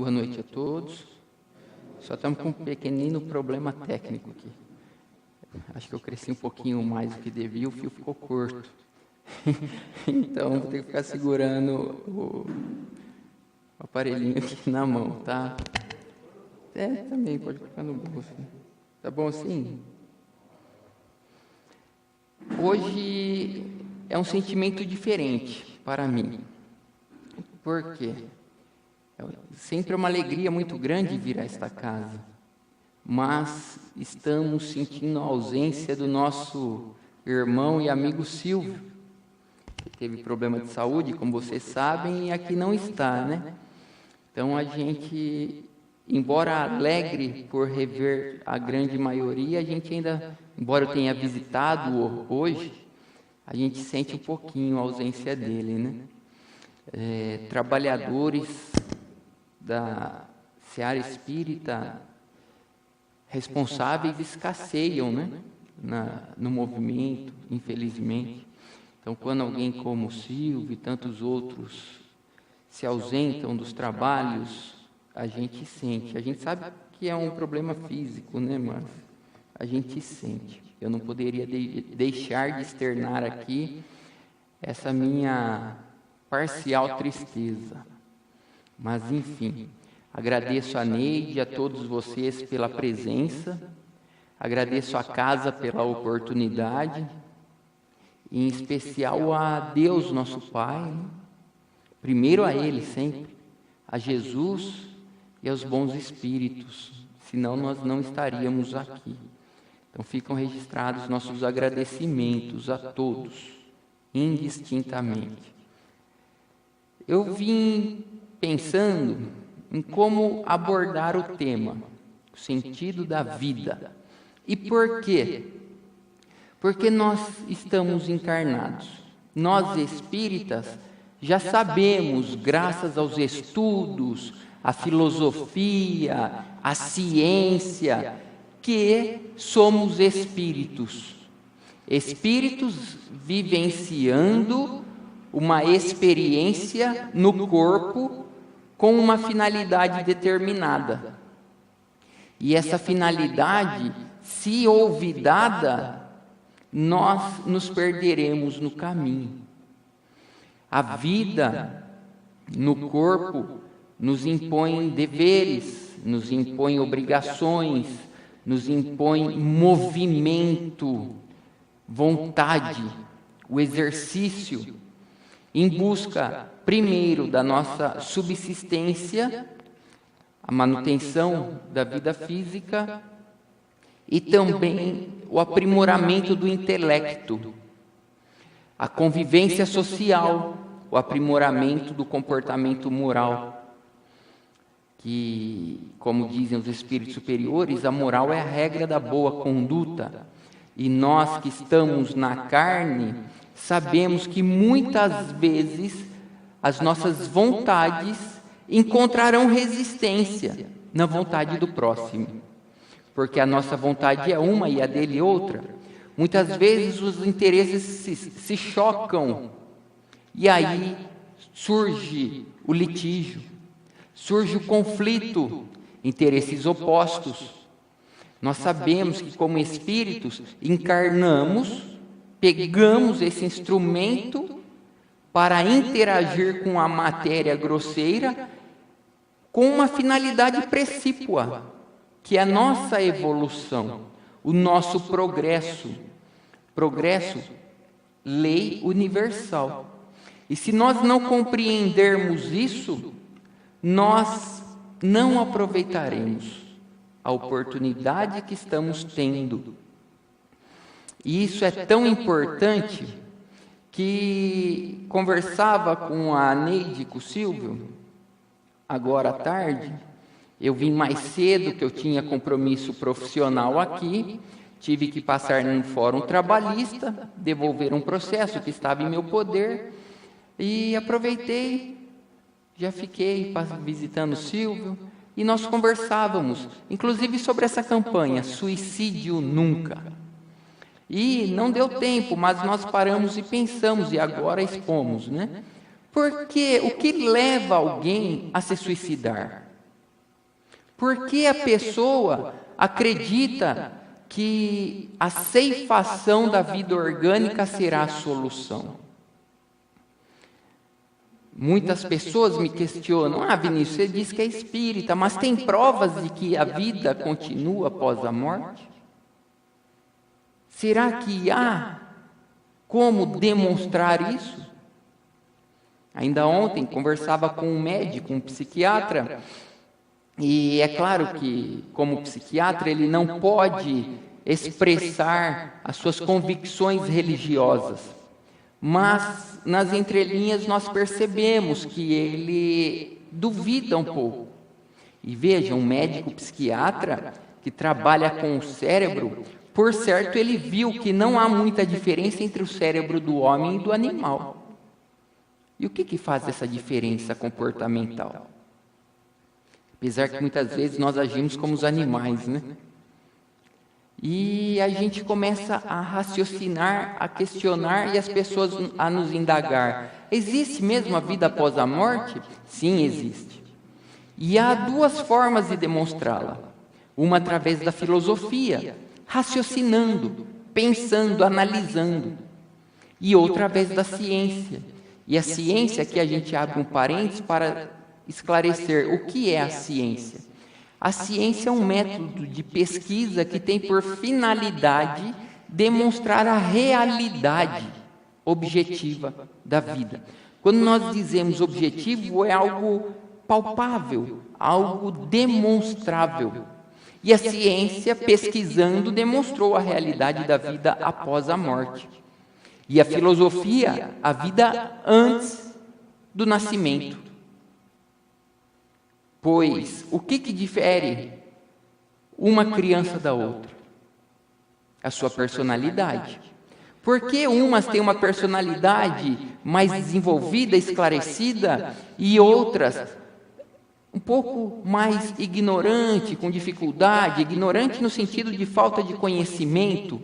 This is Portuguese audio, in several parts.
Boa noite a todos. Só estamos com um pequenino problema técnico aqui. Acho que eu cresci um pouquinho mais do que devia, o fio ficou curto. Então, vou ter que ficar segurando o aparelhinho aqui na mão, tá? Também pode colocar no bolso. Tá bom assim? Hoje é um sentimento diferente para mim. Por quê? Sempre é uma alegria muito grande vir a esta casa, mas estamos sentindo a ausência do nosso irmão e amigo Silvio, que teve problema de saúde, como vocês sabem, e aqui não está, né? Então a gente, embora alegre por rever a grande maioria, a gente ainda, embora eu tenha visitado hoje, a gente sente um pouquinho a ausência dele, né? Trabalhadores da seara espírita responsáveis escasseiam, né? No movimento, infelizmente. Então, quando alguém como o Silvio e tantos outros se ausentam dos trabalhos, a gente sente. A gente sabe que é um problema físico, né? Mas a gente sente. Eu não poderia deixar de externar aqui essa minha parcial tristeza. Mas, enfim, agradeço a Neide e a todos vocês pela presença, agradeço a casa pela oportunidade, e em especial a Deus, nosso Pai, né? Primeiro a Ele sempre, a Jesus e aos bons espíritos, senão nós não estaríamos aqui. Então ficam registrados nossos agradecimentos a todos, indistintamente. Eu vim pensando em como abordar o tema, o sentido da vida. E por quê? Porque nós estamos encarnados. Nós espíritas já sabemos, graças aos estudos, à filosofia, à ciência, que somos espíritos. Espíritos vivenciando uma experiência no corpo com uma finalidade determinada. E essa finalidade, se olvidada, nós nos perderemos no caminho. A vida no corpo nos impõe deveres, nos impõe obrigações, nos impõe movimento, vontade, o exercício, em busca, primeiro, da nossa subsistência, a manutenção da vida física e também o aprimoramento do intelecto, a convivência social, o aprimoramento do comportamento moral, que, como dizem os espíritos superiores, a moral é a regra da boa conduta, e nós que estamos na carne sabemos que muitas vezes as nossas vontades encontrarão resistência na vontade do próximo, porque a nossa vontade é uma e a dele outra. Muitas vezes os interesses se chocam e aí surge o litígio, surge o conflito, interesses opostos. Nós sabemos que, como espíritos, encarnamos, pegamos esse instrumento para interagir com a matéria grosseira com uma finalidade precípua, que é a nossa evolução, o nosso progresso. Progresso, lei universal. E se nós não compreendermos isso, nós não aproveitaremos a oportunidade que estamos tendo. E isso é tão importante que conversava com a Neide e com o Silvio, agora à tarde. Eu vim mais cedo, que eu tinha compromisso profissional aqui, tive que passar no fórum trabalhista, devolver um processo que estava em meu poder, e aproveitei, já fiquei visitando o Silvio, e nós conversávamos, inclusive sobre essa campanha, Suicídio Nunca. E não deu tempo, mas nós paramos e pensamos, e agora expomos, né? Porque o que leva alguém a se suicidar? Por que a pessoa acredita que a ceifação da vida orgânica será a solução? Muitas pessoas me questionam: Vinícius, você diz que é espírita, mas tem provas de que a vida continua após a morte? Será que há como demonstrar isso? Ainda ontem conversava com um médico, um psiquiatra, e é claro que, como psiquiatra, ele não pode expressar as suas convicções religiosas, mas nas entrelinhas nós percebemos que ele duvida um pouco. E veja, um médico psiquiatra que trabalha com o cérebro, por certo, ele viu que não há muita diferença entre o cérebro do homem e do animal. E o que faz essa diferença comportamental? Apesar que muitas vezes nós agimos como os animais, né? E a gente começa a raciocinar, a questionar e as pessoas a nos indagar: existe mesmo a vida após a morte? Sim, existe. E há duas formas de demonstrá-la. Uma através da filosofia, raciocinando, pensando, analisando. E outra através da ciência. E a ciência, aqui a gente abre um parênteses para esclarecer o que é a ciência. A ciência é um método de pesquisa que tem por finalidade demonstrar a realidade objetiva da vida. Quando nós dizemos objetivo, é algo palpável, algo demonstrável. E a ciência, pesquisando, demonstrou a realidade da vida após a morte. E a filosofia, a vida antes do nascimento. Pois, o que difere uma criança da outra? A sua personalidade. Porque umas têm uma personalidade mais desenvolvida, esclarecida, e outras um pouco mais ignorante, com dificuldade, ignorante no sentido de falta de conhecimento?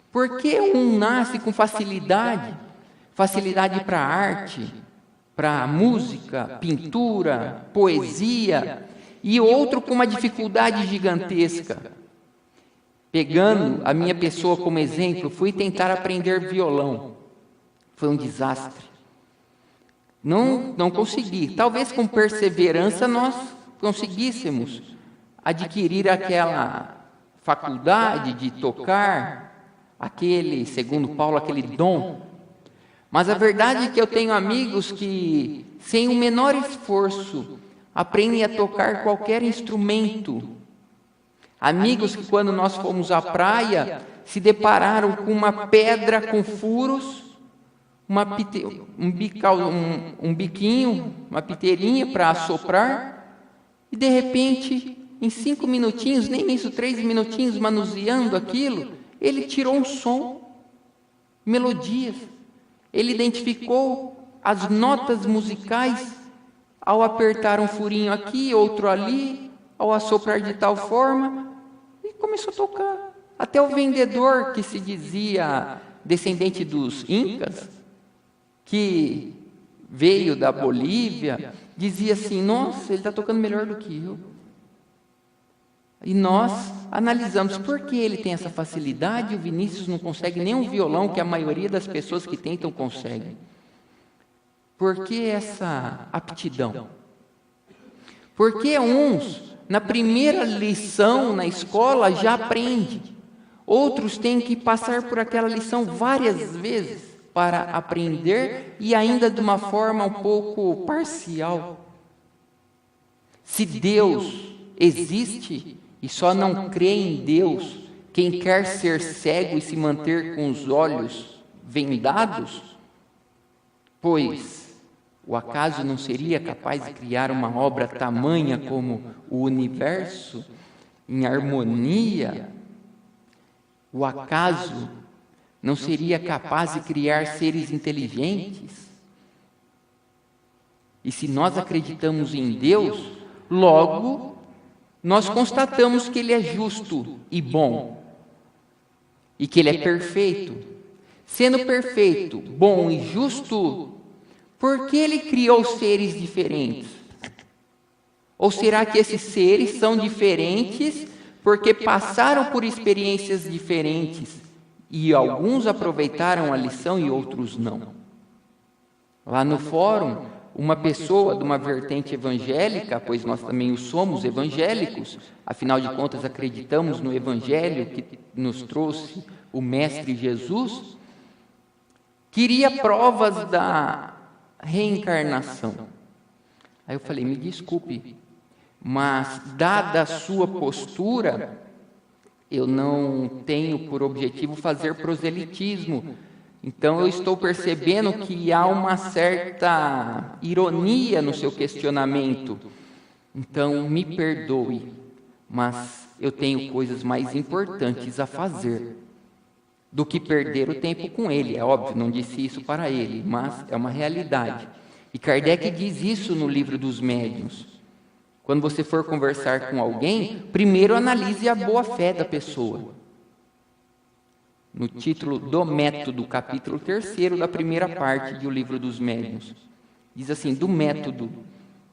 Porque um nasce com facilidade para a arte, para a música, pintura, poesia, e outro com uma dificuldade gigantesca. Pegando a minha pessoa como exemplo, fui tentar aprender violão. Foi um desastre. Não consegui. Talvez com perseverança nós conseguíssemos adquirir aquela faculdade de tocar, aquele, segundo Paulo, aquele dom. Mas a verdade é que eu tenho amigos que, sem o menor esforço, aprendem a tocar qualquer instrumento. Amigos que, quando nós fomos à praia, se depararam com uma pedra com furos, um biquinho, uma piteirinha para assoprar, e de repente, em 5 minutinhos, nem isso, 3 minutinhos, manuseando aquilo, ele tirou um som, melodias. Ele identificou as notas musicais ao apertar um furinho aqui, outro ali, ao assoprar de tal forma, e começou a tocar. Até o vendedor, que se dizia descendente dos Incas, que veio da Bolívia, dizia assim: nossa, ele está tocando melhor do que eu. E nós analisamos por que ele tem essa facilidade e o Vinícius não consegue nem um violão, que a maioria das pessoas que tentam consegue. Por que essa aptidão? Porque uns, na primeira lição na escola, já aprendem. Outros têm que passar por aquela lição várias vezes para aprender, e ainda de uma forma um pouco parcial. Se Deus existe e só não crê em Deus quem quer ser cego e se manter com os olhos vendados, pois o acaso não seria capaz de criar uma obra tamanha como o universo, em harmonia? O acaso não seria capaz de criar seres inteligentes? E se nós acreditamos em Deus, logo nós constatamos que Ele é justo e bom, e que Ele é perfeito. Sendo perfeito, bom e justo, por que Ele criou seres diferentes? Ou será que esses seres são diferentes porque passaram por experiências diferentes e alguns aproveitaram a lição e outros não? Lá no fórum, uma pessoa de uma vertente evangélica, pois nós também o somos evangélicos, afinal de contas acreditamos no evangelho que nos trouxe o Mestre Jesus, queria provas da reencarnação. Aí eu falei, me desculpe, mas dada a sua postura, eu não tenho por objetivo fazer proselitismo. Então eu estou percebendo que há uma certa ironia no seu questionamento. Então me perdoe, mas eu tenho coisas mais importantes a fazer do que perder o tempo com ele. É óbvio, não disse isso para ele, mas é uma realidade. E Kardec diz isso no Livro dos Médiuns. Quando você for conversar com alguém, primeiro analise a boa-fé da pessoa. No título do método, capítulo 3º da primeira parte do Livro dos Médiuns. Diz assim, do método.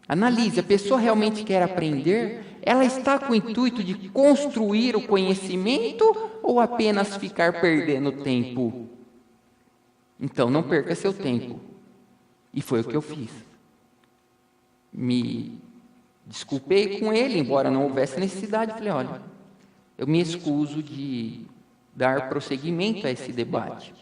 Analise, a pessoa realmente quer aprender? Ela está com o intuito de construir o conhecimento ou apenas ficar perdendo tempo? Então, não perca seu tempo. E foi o que eu fiz. Me desculpei com ele, embora não houvesse necessidade. Falei, olha, eu me excuso de dar prosseguimento a esse debate,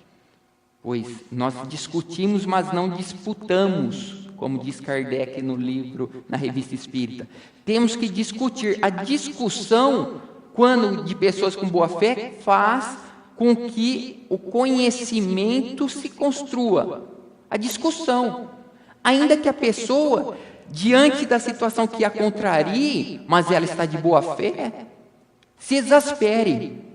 pois nós discutimos, mas não disputamos, como diz Kardec no livro, na Revista Espírita. Temos que discutir. A discussão, quando de pessoas com boa fé, faz com que o conhecimento se construa. A discussão. Ainda que a pessoa, diante da situação que a contrarie, mas ela está de boa fé, se exaspere.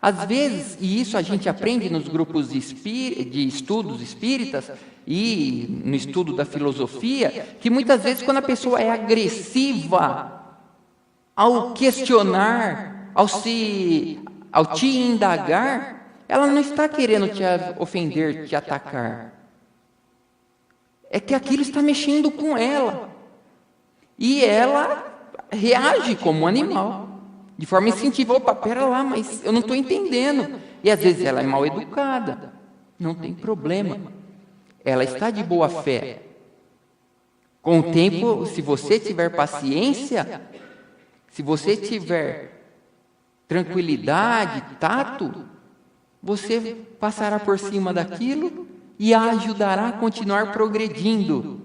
Às vezes, e isso a gente aprende nos grupos de estudos espíritas e no estudo da filosofia, que muitas vezes quando a pessoa é agressiva ao questionar, ao te indagar, ela não está querendo te ofender, te atacar. É que aquilo está mexendo com ela. E ela reage como um animal. De forma instintiva, opa, pera lá, mas eu não estou entendendo. E às vezes ela é mal educada. Não tem problema. Ela está de boa fé. Com o tempo, se você tiver paciência, se você tiver tranquilidade, tato, você passará por cima daquilo e a ajudará a continuar progredindo.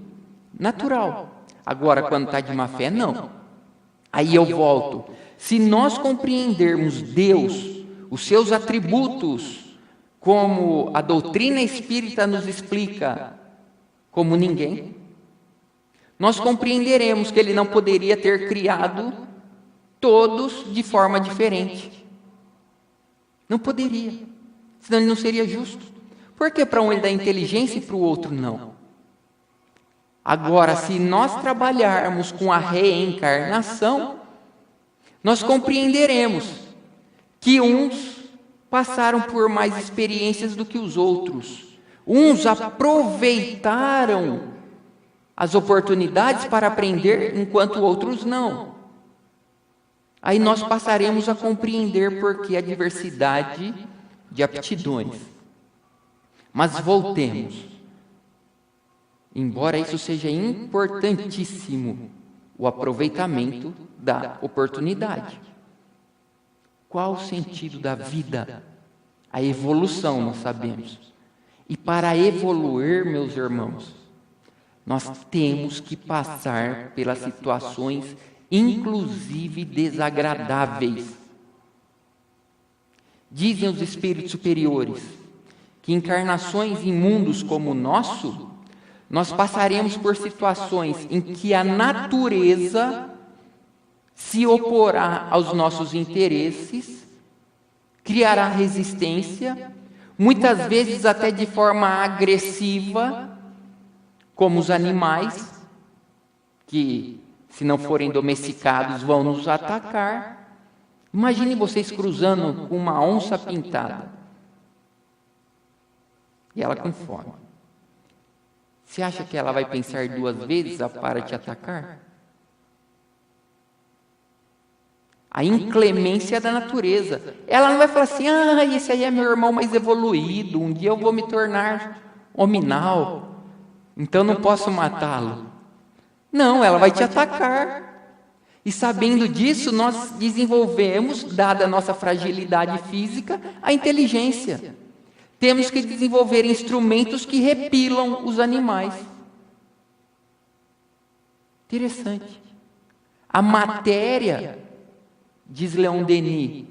Natural. Agora, quando está de má fé, não. Aí eu volto. Se nós compreendermos Deus, os seus atributos, como a doutrina espírita nos explica, como ninguém, nós compreenderemos que Ele não poderia ter criado todos de forma diferente. Não poderia, senão Ele não seria justo. Por que para um Ele dá inteligência e para o outro não? Agora, se nós trabalharmos com a reencarnação, nós compreenderemos que uns passaram por mais experiências do que os outros. Uns aproveitaram as oportunidades para aprender, enquanto outros não. Aí nós passaremos a compreender por que a diversidade de aptidões. Mas voltemos. Embora isso seja importantíssimo, o aproveitamento da oportunidade. Qual o sentido da vida? A evolução, nós sabemos. E para evoluir, meus irmãos, nós temos que passar pelas situações, inclusive desagradáveis. Dizem os espíritos superiores que encarnações em mundos como o nosso, nós passaremos por situações em que a natureza se oporá aos nossos interesses, criará resistência, muitas vezes até de forma agressiva, como os animais, que, se não forem domesticados, vão nos atacar. Imagine vocês cruzando com uma onça pintada, e ela com fome. Você acha que ela vai pensar duas vezes para te atacar? a inclemência da natureza. Ela não vai falar assim, esse aí é meu irmão mais evoluído, um dia eu vou me tornar hominal, então não posso matá-lo. Não, ela vai te atacar. E sabendo disso, nós desenvolvemos, dada a nossa fragilidade física, a inteligência. Temos que desenvolver instrumentos que repilam os animais. Interessante. A matéria, diz Leon Denis,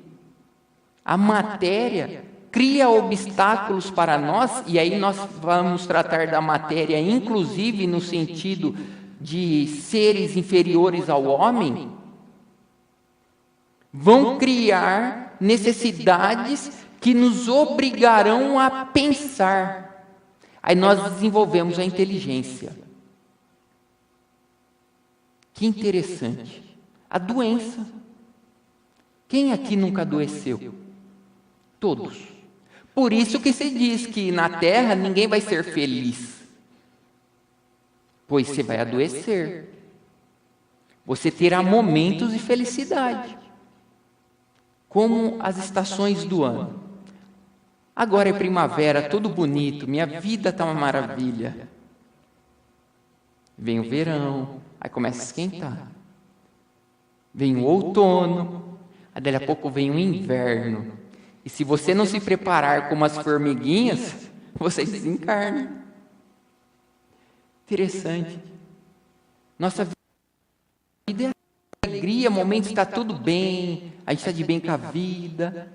a matéria cria obstáculos para nós, e aí nós vamos tratar da matéria, inclusive no sentido de seres inferiores ao homem, vão criar necessidades que nos obrigarão a pensar. Aí nós desenvolvemos a inteligência. Que interessante. A doença. Quem aqui nunca adoeceu? Todos. Por isso que se diz que na Terra ninguém vai ser feliz. Pois você vai adoecer. Você terá momentos de felicidade. Como as estações do ano. Agora é primavera, tudo bonito, minha vida está uma maravilha. Vem o verão, aí começa a esquentar. Vem o outono, aí daqui a pouco vem o inverno. E se você não se preparar como as formiguinhas, você desencarna. Interessante. Nossa vida é alegria, momentos está tudo bem, a gente está de bem com a vida,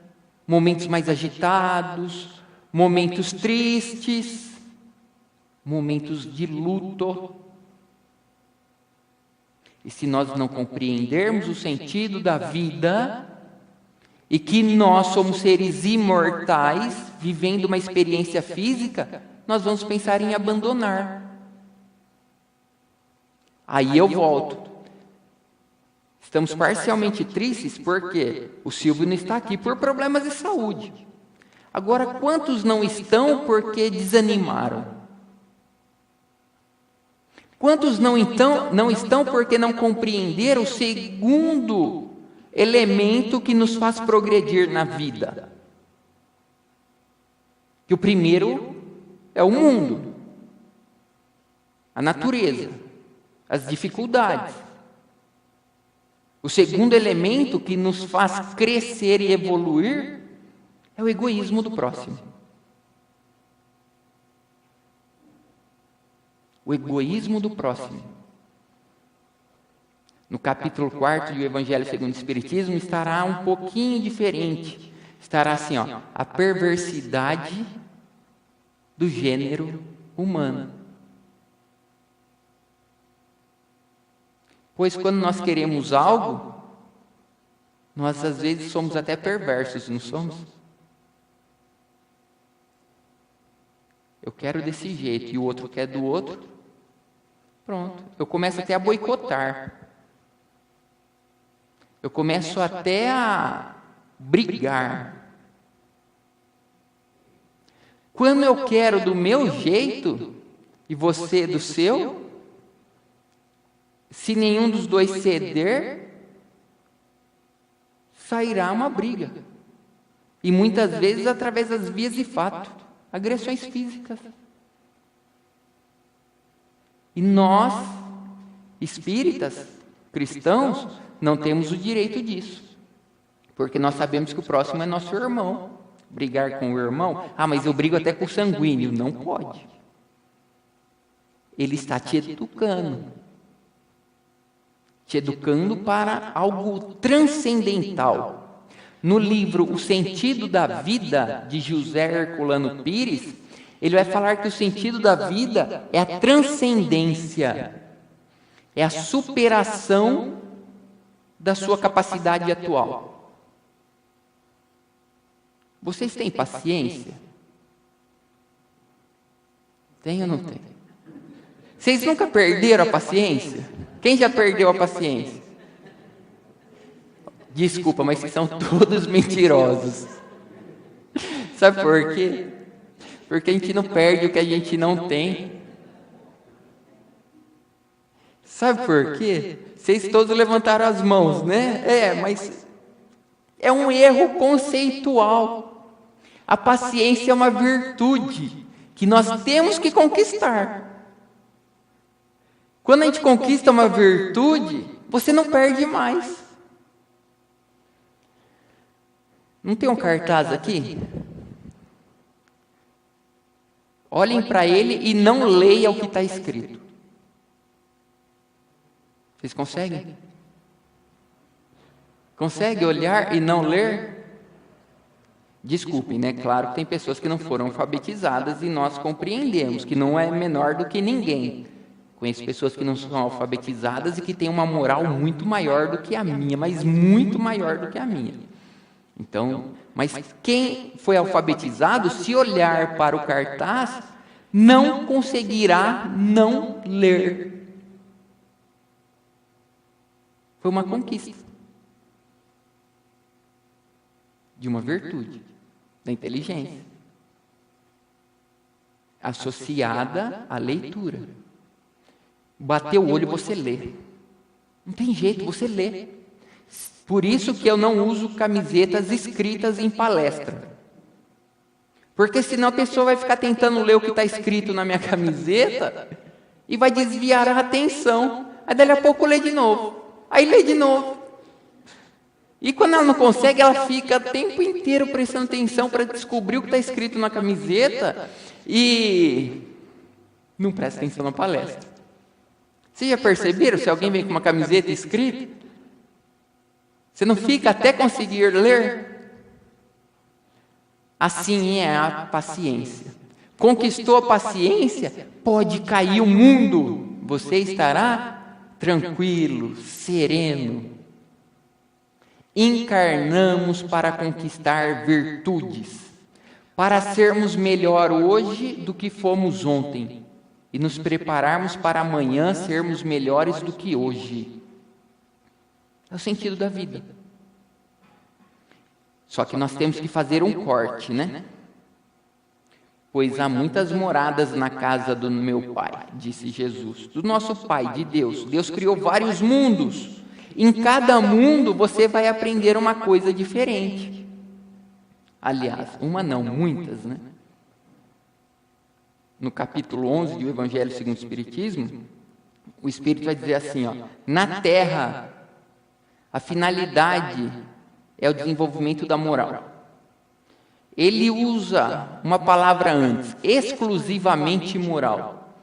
momentos mais agitados, momentos tristes, momentos de luto. E se nós não compreendermos o sentido da vida, e que nós somos seres imortais, vivendo uma experiência física, nós vamos pensar em abandonar. Aí eu volto. Estamos parcialmente tristes porque o Silvio não está aqui por problemas de saúde. Agora, quantos não estão porque desanimaram? Quantos não estão porque não compreenderam o segundo elemento que nos faz progredir na vida? Que o primeiro é o mundo, a natureza, as dificuldades. O segundo elemento que nos faz crescer e evoluir é o egoísmo do próximo. O egoísmo do próximo. No capítulo 4 do Evangelho segundo o Espiritismo estará um pouquinho diferente. Estará assim, a perversidade do gênero humano. Pois quando nós queremos algo, nós às vezes somos até perversos, não somos? Eu quero desse jeito e o outro quer do outro. Pronto, eu começo até a boicotar. Eu começo até a brigar. Quando eu quero do meu jeito e você do seu, se nenhum dos dois ceder, sairá uma briga. E muitas vezes através das vias de fato, agressões físicas. E nós, espíritas, cristãos, não temos o direito disso. Porque nós sabemos que o próximo é nosso irmão. Brigar com o irmão, mas eu brigo até com o sanguíneo. Não pode. Ele está te educando. Te educando para algo transcendental. No livro O Sentido da Vida, de José Herculano Pires, ele vai falar que o sentido da vida é a transcendência, é a superação da sua capacidade atual. Vocês têm paciência? Tem ou não tem? Vocês nunca perderam a paciência? Quem já perdeu a paciência? Desculpa, mas vocês são todos mentirosos. Sabe por quê? Porque a gente não perde o que a gente não tem. Sabe por quê? Vocês todos levantaram as mãos, né? Mas É um erro conceitual. A paciência é uma virtude que nós temos que conquistar. Quando a gente conquista uma virtude, você não perde mais. Não tem um cartaz aqui? Olhem para ele e não leiam o que está escrito. Vocês conseguem? Consegue olhar e não ler? Desculpem, né? Claro que tem pessoas que não foram alfabetizadas e nós compreendemos que não é menor do que ninguém. Conheço pessoas que não são alfabetizadas e que têm uma moral muito maior do que a minha, mas muito maior do que a minha. Então, mas quem foi alfabetizado, se olhar para o cartaz, não conseguirá não ler. Foi uma conquista de uma virtude, da inteligência, associada à leitura. Bateu o olho, você lê. Não tem jeito, você lê. Por isso que eu não uso camisetas escritas em palestra. Porque senão a pessoa vai ficar tentando ler o que está escrito na minha camiseta e vai desviar a atenção. Aí dali a pouco lê de novo. Aí lê de novo. E quando ela não consegue, ela fica o tempo inteiro prestando atenção para descobrir o que está escrito na camiseta e não presta atenção na palestra. Vocês já perceberam se alguém vem com uma camiseta escrita? Você não fica até conseguir ler? Assim é a paciência. Conquistou a paciência, pode cair o mundo. Você estará tranquilo, sereno. Encarnamos para conquistar virtudes, para sermos melhor hoje do que fomos ontem e nos prepararmos para amanhã sermos melhores do que hoje. É o sentido da vida. Só que nós temos que fazer um corte, né? Pois há muitas moradas na casa do meu Pai, disse Jesus. Do nosso Pai, de Deus. Deus criou vários mundos. Em cada mundo você vai aprender uma coisa diferente. Aliás, uma não, muitas, né? No capítulo 11 do Evangelho segundo o Espiritismo, o Espírito vai dizer assim, ó, na Terra, a finalidade é o desenvolvimento da moral. Ele usa uma palavra antes, exclusivamente moral.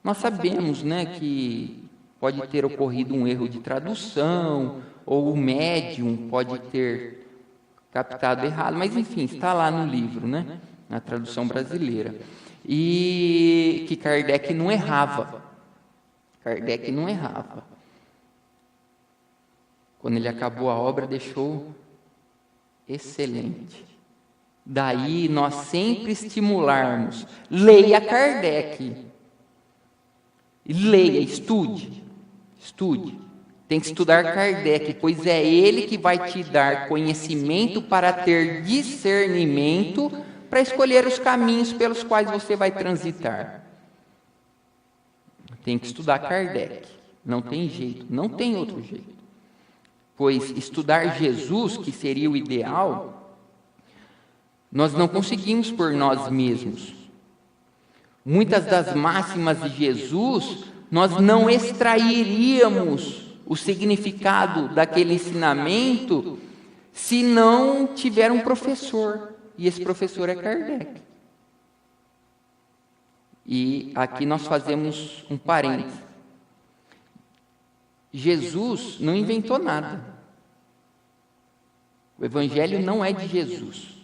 Nós sabemos, né, que pode ter ocorrido um erro de tradução, ou o médium pode ter captado errado, mas enfim, está lá no livro, né, na tradução brasileira. E que Kardec não errava. Kardec não errava. Quando ele acabou a obra, deixou excelente. Daí nós sempre estimularmos. Leia Kardec. Leia, estude. Estude. Tem que estudar Kardec, pois é ele que vai te dar conhecimento para ter discernimento para escolher os caminhos pelos quais você vai transitar. Tem que estudar Kardec. Não tem jeito, não tem outro jeito. Pois estudar Jesus, que seria o ideal, nós não conseguimos por nós mesmos. Muitas das máximas de Jesus, nós não extrairíamos o significado daquele ensinamento se não tiver um professor. E esse professor é Kardec. E aqui nós fazemos um parênteses. Jesus não inventou nada. O Evangelho não é de Jesus.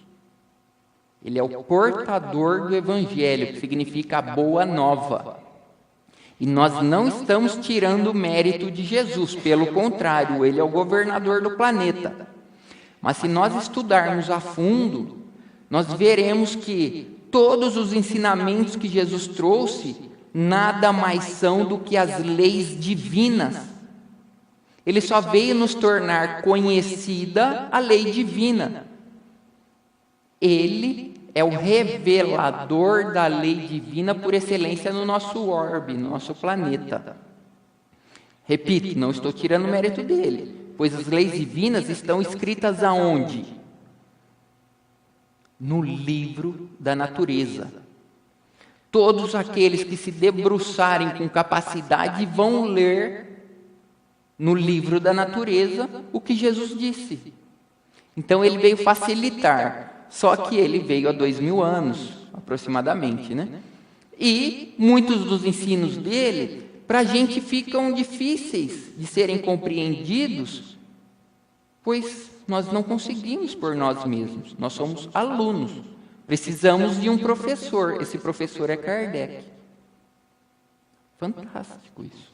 Ele é o portador do Evangelho, que significa a boa nova. E nós não estamos tirando o mérito de Jesus, pelo contrário, ele é o governador do planeta. Mas se nós estudarmos a fundo, nós veremos que todos os ensinamentos que Jesus trouxe nada mais são do que as leis divinas. Ele só veio nos tornar conhecida a lei divina. Ele é o revelador da lei divina por excelência no nosso orbe, no nosso planeta. Repito, não estou tirando o mérito dele, pois as leis divinas estão escritas aonde? No livro da natureza. Todos aqueles que se debruçarem com capacidade vão ler no livro da natureza o que Jesus disse. Então ele veio facilitar, só que ele veio há 2000 anos, aproximadamente, né? E muitos dos ensinos dele, para a gente, ficam difíceis de serem compreendidos, pois nós não conseguimos por nós mesmos, nós somos alunos. Precisamos de um professor, esse professor é Kardec. Fantástico isso.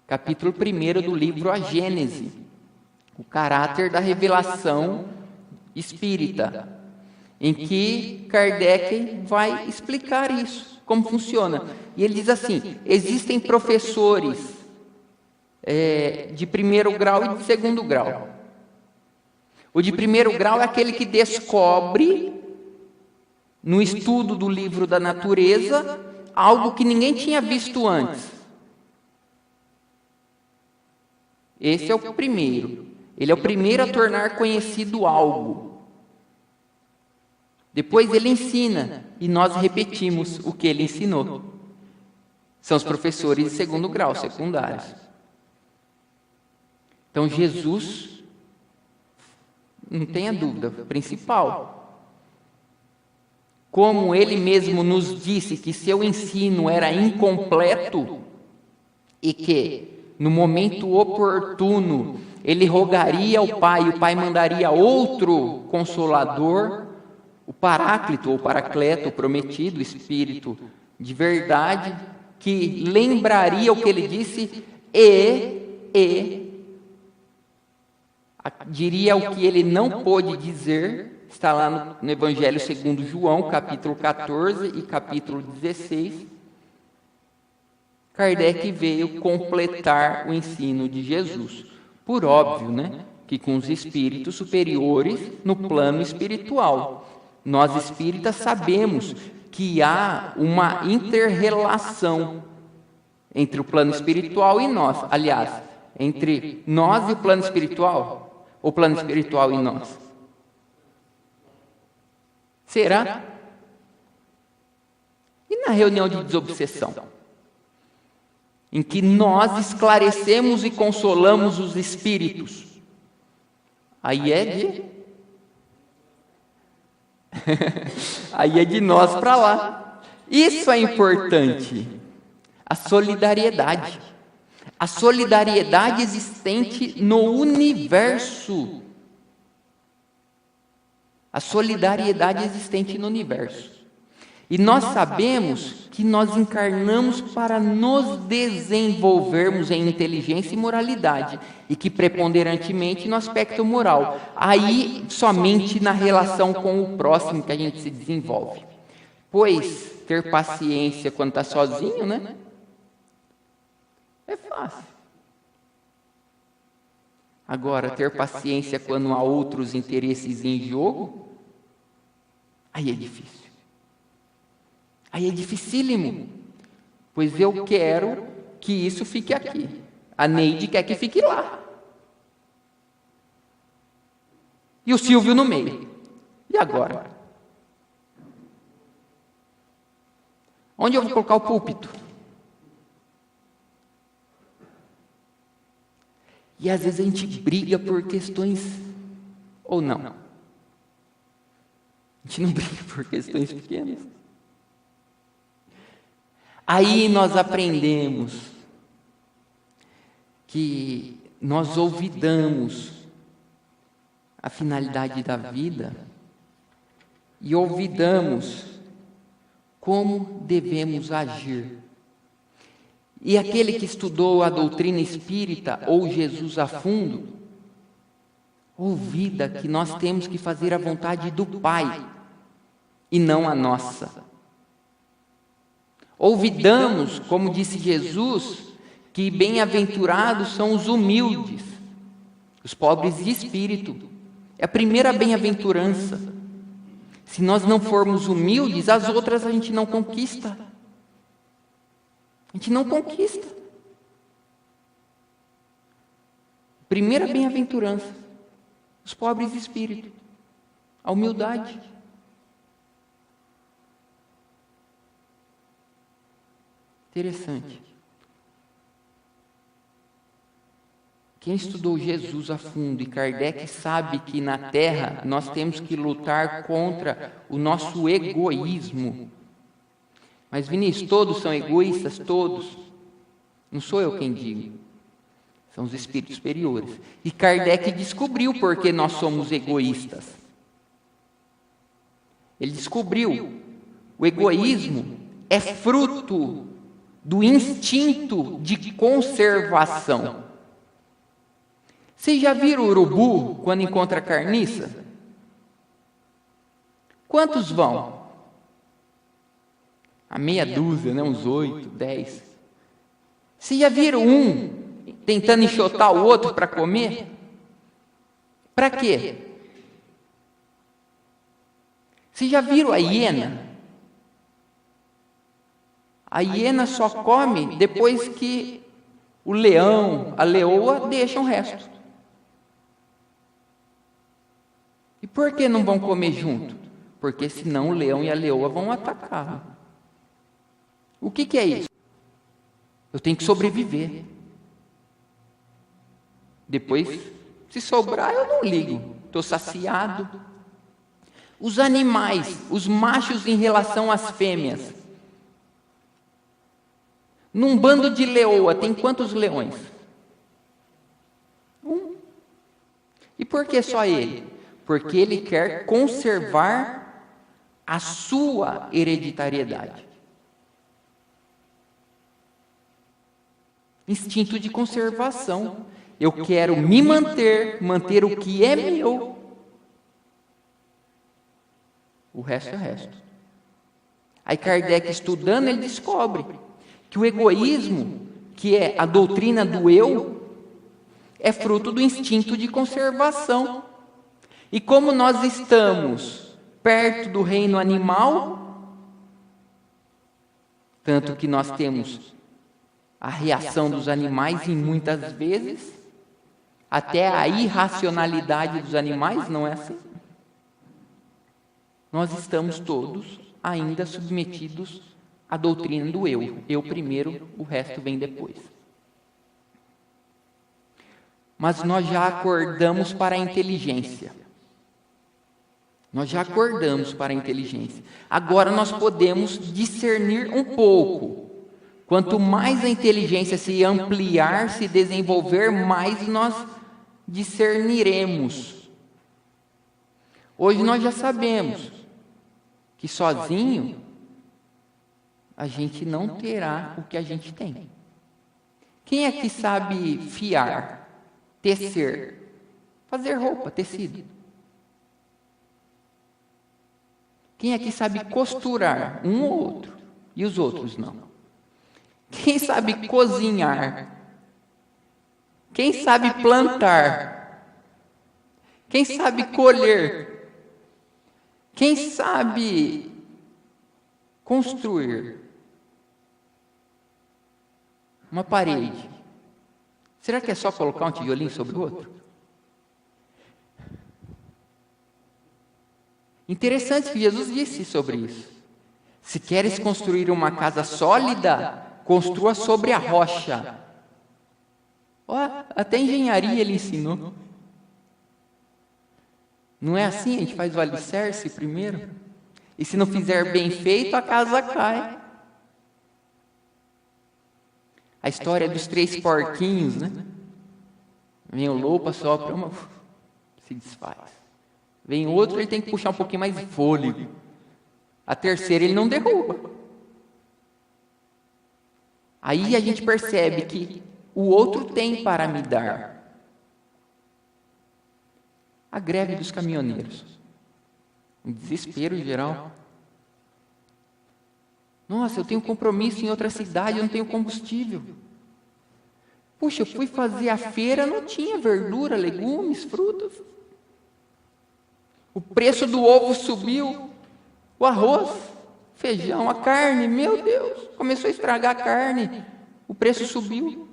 Capítulo 1 do livro A Gênese, o caráter da revelação espírita, em que Kardec vai explicar isso, como funciona. E ele diz assim: existem professores de primeiro grau e de segundo grau. O de primeiro grau é aquele que descobre, no estudo do livro da natureza, algo que ninguém tinha visto antes. Esse é o primeiro. Ele é o primeiro a tornar conhecido algo. Depois ele ensina, e nós repetimos o que ele ensinou. São os professores de segundo grau, secundários. Então Jesus, não tenha dúvida, principal. Como ele mesmo nos disse que seu ensino era incompleto e que, no momento oportuno, ele rogaria ao Pai, e o Pai mandaria outro Consolador, o Paráclito ou Paracleto, o prometido Espírito de verdade, que lembraria o que ele disse e diria o que ele não pôde dizer. Está lá no Evangelho segundo João, capítulo 14 e capítulo 16. Kardec veio completar o ensino de Jesus. Por óbvio, né? Que com os espíritos superiores no plano espiritual. Nós espíritas sabemos que há uma inter-relação entre o plano espiritual e nós. Aliás, entre nós e o plano espiritual, ou o plano espiritual e nós. Será? E na reunião de desobsessão? Em que nós esclarecemos e consolamos os espíritos. Aí é de... aí é de nós para lá. Isso é importante. A solidariedade. A solidariedade existente no universo. A solidariedade existente no universo. E nós sabemos que nós encarnamos para nos desenvolvermos em inteligência e moralidade, e que preponderantemente no aspecto moral. Aí, somente na relação com o próximo que a gente se desenvolve. Pois, ter paciência quando está sozinho, né? É fácil. Agora, ter paciência quando há outros interesses em jogo, aí é difícil. Aí é dificílimo, pois eu quero que isso fique aqui. A Neide quer que fique lá. E o Silvio no meio. E agora? Onde eu vou colocar o púlpito? E às vezes a gente briga por questões, ou não. A gente não briga por questões pequenas. Aí nós aprendemos que nós olvidamos a finalidade da vida e olvidamos como devemos agir. E aquele que estudou a doutrina espírita ou Jesus a fundo, olvida que nós temos que fazer a vontade do Pai e não a nossa. Olvidamos, como disse Jesus, que bem-aventurados são os humildes, os pobres de espírito. É a primeira bem-aventurança. Se nós não formos humildes, as outras a gente não conquista. A gente não conquista. Primeira bem-aventurança, os pobres de espírito, a humildade. Interessante. Quem estudou Jesus a fundo, e Kardec sabe que na Terra nós temos que lutar contra o nosso egoísmo. Mas Vinícius, todos são egoístas? Todos. Não sou eu quem digo. São os espíritos superiores. E Kardec descobriu por que nós somos egoístas. Ele descobriu. O egoísmo é fruto do instinto de conservação. Vocês já viram o urubu quando encontra carniça? Quantos vão? A meia dúzia, né? Uns 8, 10. Vocês já viram um tentando enxotar o outro para comer? Para quê? Vocês já viram a hiena? A hiena só come depois que o leão, a leoa, deixam o resto. E por que não vão comer junto? Porque senão o leão e a leoa vão atacá-lo. O que é isso? Eu tenho que sobreviver. Depois, se sobrar, eu não ligo. Estou saciado. Os animais, os machos em relação às fêmeas. Num bando de leoa, tem quantos leões? Um. E por que só ele? Porque ele quer conservar a sua hereditariedade. Instinto de conservação. Eu quero me manter o que é meu. O resto é resto. Aí Kardec, estudando, ele descobre que o egoísmo, que é a doutrina do eu, é fruto do instinto de conservação. E como nós estamos perto do reino animal, tanto que nós temos a reação dos animais em muitas vezes, até a irracionalidade dos animais, não é assim? Nós estamos todos ainda submetidos à doutrina do eu. Eu primeiro, o resto vem depois. Mas nós já acordamos para a inteligência. Nós já acordamos para a inteligência. Agora nós podemos discernir um pouco. Quanto mais a inteligência se ampliar, se desenvolver, mais nós discerniremos. Hoje nós já sabemos que sozinho a gente não terá o que a gente tem. Quem é que sabe fiar, tecer, fazer roupa, tecido? Quem é que sabe costurar? Um ou outro. E os outros não. Quem sabe cozinhar? Quem sabe plantar? Quem sabe colher? Quem sabe construir uma parede? Será que é só colocar um tijolinho sobre o outro? Interessante que Jesus disse sobre isso. Se queres construir uma casa sólida, construa sobre a rocha. Até engenharia ele ensinou. Não é assim? A gente faz o alicerce primeiro. E se não fizer bem feito, a casa cai. A história dos 3 porquinhos, né? Vem o lobo, sopra uma, se desfaz. Vem outro, ele tem que puxar um pouquinho mais de fôlego. A terceira ele não derruba. Aí a gente percebe que o outro tem para me dar. A greve dos caminhoneiros. Um desespero geral. Nossa, eu tenho compromisso em outra cidade, eu não tenho combustível. Puxa, eu fui fazer a feira, não tinha verdura, legumes, frutas. O preço do ovo subiu, o arroz, feijão, a carne, meu Deus, começou a estragar a carne, o preço subiu,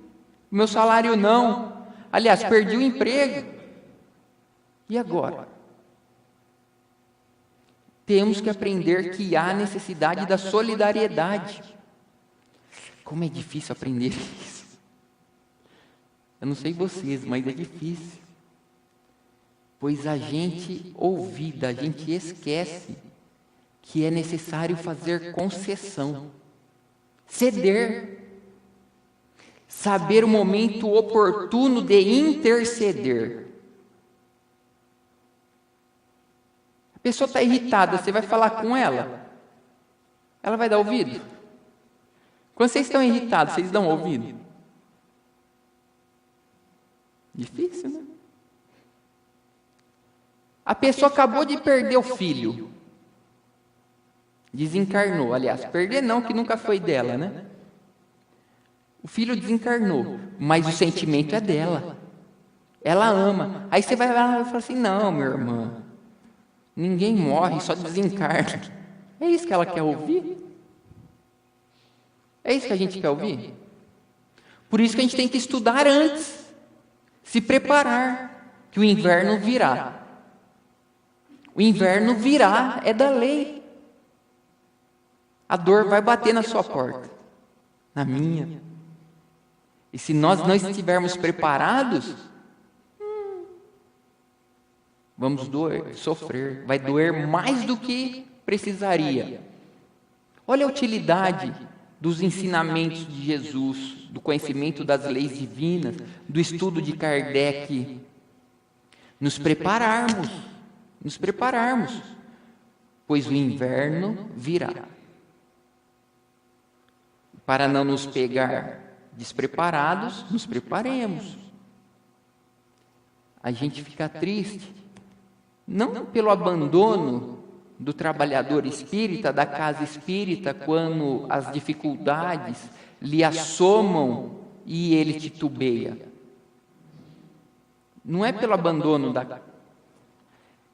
o meu salário não. Aliás, perdi o emprego. E agora? Temos que aprender que há necessidade da solidariedade. Como é difícil aprender isso. Eu não sei vocês, mas é difícil. Pois a gente olvida, a gente esquece que é necessário fazer concessão, ceder, saber o momento oportuno de interceder. A pessoa está irritada, você vai falar com ela? Ela vai dar ouvido? Quando vocês estão irritados, vocês dão ouvido? Difícil, né? A pessoa acabou de perder o filho. Desencarnou, aliás, perder não, que nunca foi dela, né? O filho desencarnou, mas o sentimento é dela. Ela ama. Aí você vai lá e fala assim, não, minha irmã, ninguém morre, só desencarna. É isso que ela quer ouvir? É isso que a gente quer ouvir? Por isso que a gente tem que estudar antes, se preparar, que o inverno virá. O inverno virá, é da lei. A dor vai bater na sua porta, na minha. E se nós não estivermos preparados, vamos sofrer. Vai doer mais do que precisaria. Olha a utilidade dos ensinamentos de Jesus, do conhecimento das leis divinas, do estudo de Kardec. Nos prepararmos, pois o inverno virá. Para não nos pegar despreparados, nos preparemos. A gente fica triste, não pelo abandono do trabalhador espírita, da casa espírita, quando as dificuldades lhe assomam e ele titubeia. Não é pelo abandono da...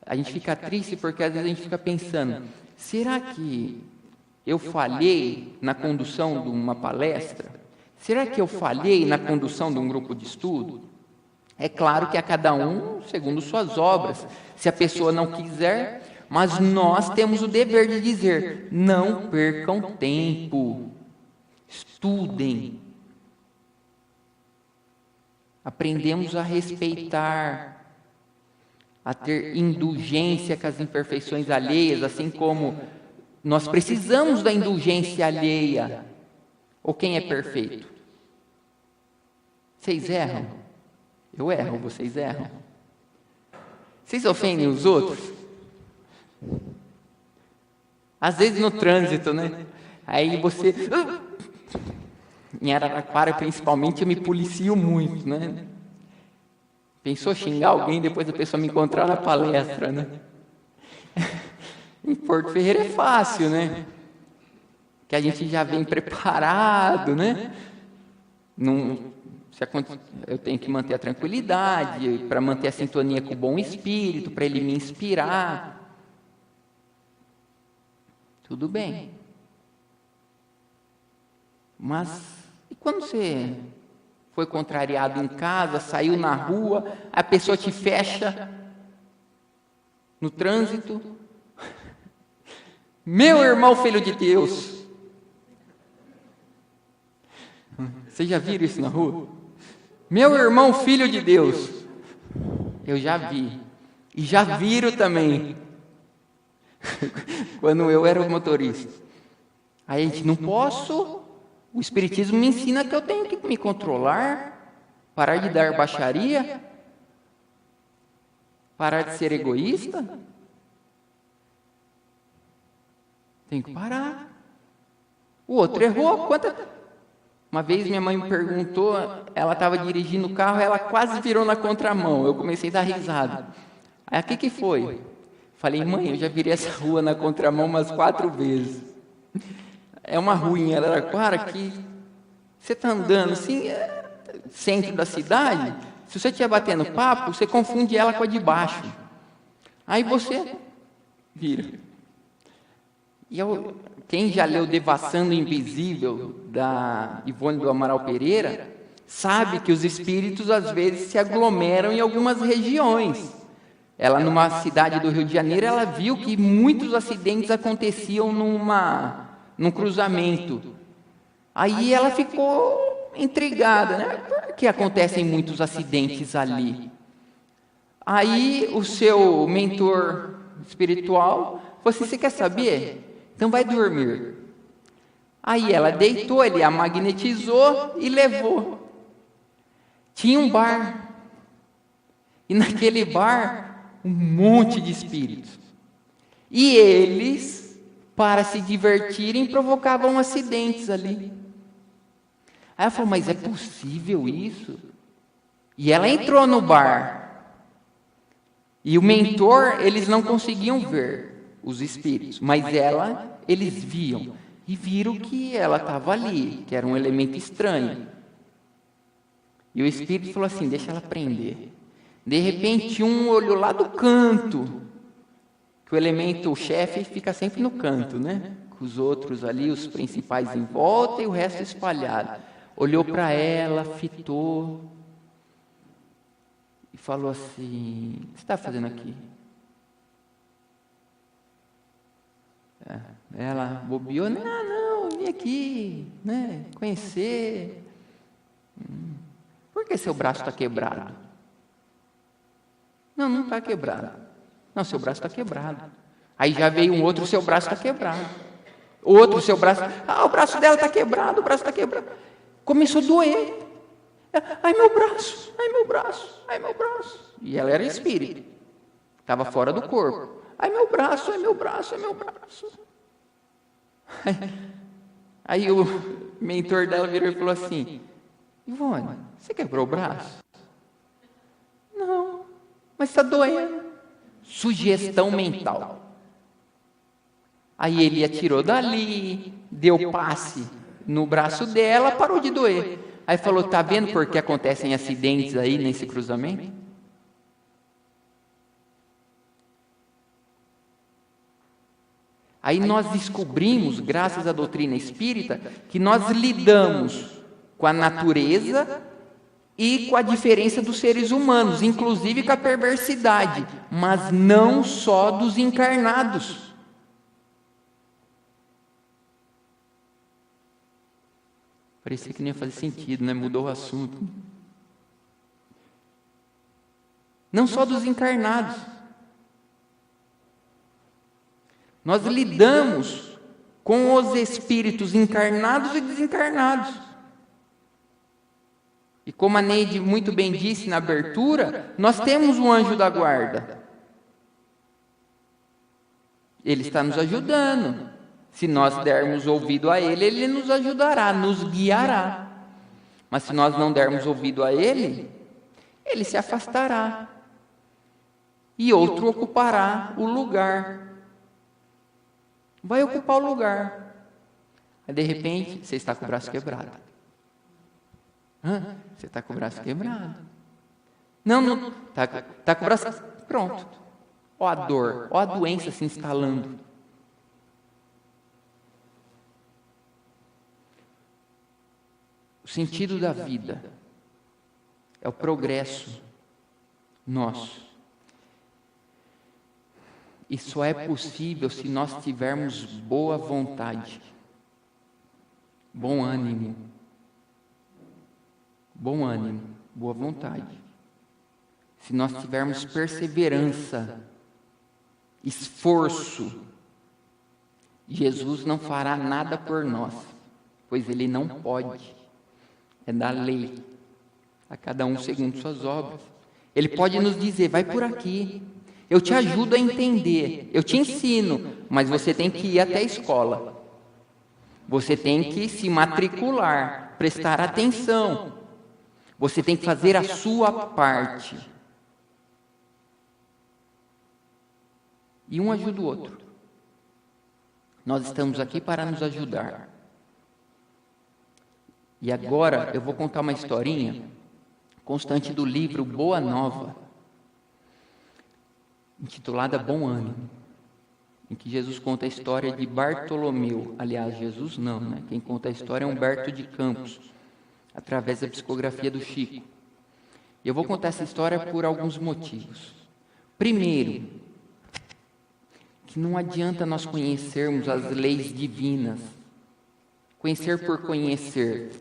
A gente fica triste porque às vezes a gente fica pensando, será que eu falhei na condução de uma palestra? Será que eu falhei na condução de um grupo de estudo? É claro que a cada um segundo suas obras. Se a pessoa não quiser, mas nós temos o dever de dizer, não percam tempo, estudem. Aprendemos a respeitar, a ter indulgência com as imperfeições alheias, assim como nós precisamos da indulgência alheia. Ou quem é perfeito? Vocês erram? Eu erro, vocês erram. Vocês ofendem os outros? Às vezes no trânsito, né? Aí você... Em Araraquara, principalmente, eu me policio muito, né? Pensou xingar alguém, depois a pessoa me encontrar na palestra, né? Em Porto Ferreira é fácil, né? Que a gente já vem preparado, né? Eu tenho que manter a tranquilidade, para manter a sintonia com o bom espírito, para ele me inspirar. Tudo bem. Mas, e quando você foi contrariado em casa, saiu na rua, a pessoa te fecha no trânsito? Meu irmão, filho de Deus. Vocês já viram isso na rua? Meu irmão, filho de Deus. Eu já vi. E já viram também. Quando eu era o motorista. Aí a gente, não posso. O Espiritismo me ensina que eu tenho que me controlar, parar de dar baixaria, parar de ser egoísta. Tem que parar. O outro errou. Uma vez minha mãe me perguntou, ela estava dirigindo o carro, ela quase virou na contramão. Eu comecei a dar risada. Aí, o que foi? Falei, mãe, eu já virei essa rua na contramão umas 4 vezes. É uma rua em Araraquara que você está andando assim, centro da cidade, se você estiver batendo papo, você confunde ela com a de baixo. Aí você vira. E quem já leu Devassando o Invisível, da Ivone do Amaral Pereira, sabe que os espíritos às vezes se aglomeram em algumas regiões. Ela, numa cidade do Rio de Janeiro, ela viu que muitos acidentes aconteciam num cruzamento. Aí ela ficou intrigada, né? Por que acontecem muitos acidentes ali? Aí o seu mentor espiritual falou assim: você quer saber? Então vai dormir. Aí ela deitou, ele a magnetizou e levou. Tinha um bar. E naquele bar, um monte de espíritos. E eles, para se divertirem, provocavam acidentes ali. Aí ela falou: mas é possível isso? E ela entrou no bar. E o mentor, eles não conseguiam ver os espíritos, mas eles viam. E viram que ela estava ali, que era um elemento estranho. E o espírito falou assim: deixa ela prender. De repente, um olhou lá do canto, que o elemento, o chefe, fica sempre no canto, né? Com os outros ali, os principais em volta e o resto espalhado. Olhou para ela, fitou e falou assim: o que você está fazendo aqui? Ela bobeou: não, eu vim aqui, né, conhecer. Por que seu braço está quebrado? Não está quebrado. Não, seu braço está quebrado. Aí já veio um outro: seu braço está quebrado. Outro: seu braço. O braço dela está quebrado, o braço está quebrado. Começou a doer. Ai, meu braço, ai, meu braço, ai, meu braço. E ela era espírito. Estava fora do corpo. Ai, meu braço, ai, meu braço, ai, meu braço. Aí o mentor dela virou e falou assim: Ivone, você quebrou o braço? Não, mas está doendo. Sugestão mental. Aí ele atirou dali, deu passe no braço dela, parou de doer. Aí falou: tá vendo por que acontecem acidentes aí nesse cruzamento? Aí nós descobrimos, graças à doutrina espírita, que nós lidamos com a natureza e com a diferença dos seres humanos, inclusive com a perversidade, mas não só dos encarnados. Parecia que nem ia fazer sentido, né? Mudou o assunto. Não só dos encarnados. Nós lidamos com os espíritos encarnados e desencarnados. E como a Neide muito bem disse na abertura, nós temos um anjo da guarda. Ele está nos ajudando. Se nós dermos ouvido a ele, ele nos ajudará, nos guiará. Mas se nós não dermos ouvido a ele, ele se afastará. E outro ocupará o lugar. Vai ocupar o lugar. Aí de repente, você está com o braço quebrado. Você está com o braço quebrado. Não, está com o braço... Pronto. Ó a dor, ó a doença se instalando. O sentido da vida é o progresso nosso. E só é possível se nós tivermos boa vontade, bom ânimo, boa vontade. Se nós tivermos perseverança, esforço, Jesus não fará nada por nós, pois Ele não pode. É da lei, a cada um segundo suas obras. Ele pode nos dizer: vai por aqui, eu te ajudo a entender, eu te ensino, mas você tem que ir até a escola. Você tem que se matricular, prestar atenção. Você tem que fazer a sua parte. E um ajuda o outro. Nós estamos aqui para nos ajudar. E agora eu vou contar uma historinha constante do livro Boa Nova, intitulada Bom Ânimo, em que Jesus conta a história de Bartolomeu. Aliás, Jesus não, né? Quem conta a história é Humberto de Campos, através da psicografia do Chico. E eu vou contar essa história por alguns motivos. Primeiro, que não adianta nós conhecermos as leis divinas. Conhecer por conhecer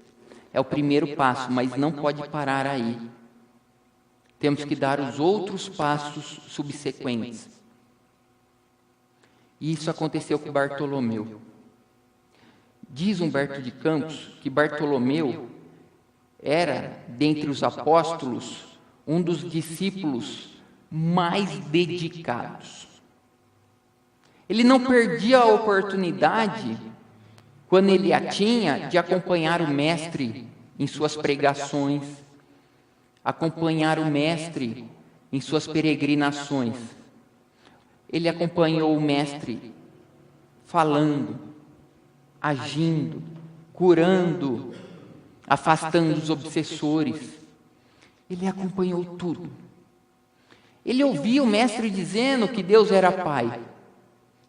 é o primeiro passo, mas não pode parar aí. Temos que dar os outros passos subsequentes. E isso aconteceu com Bartolomeu. Diz Humberto de Campos que Bartolomeu era, dentre os apóstolos, um dos discípulos mais dedicados. Ele não perdia a oportunidade, quando ele a tinha, de acompanhar o mestre em suas pregações, acompanhar o mestre em suas peregrinações. Ele acompanhou o mestre falando, agindo, curando, afastando os obsessores. Ele acompanhou tudo. Ele ouvia o mestre dizendo que Deus era Pai,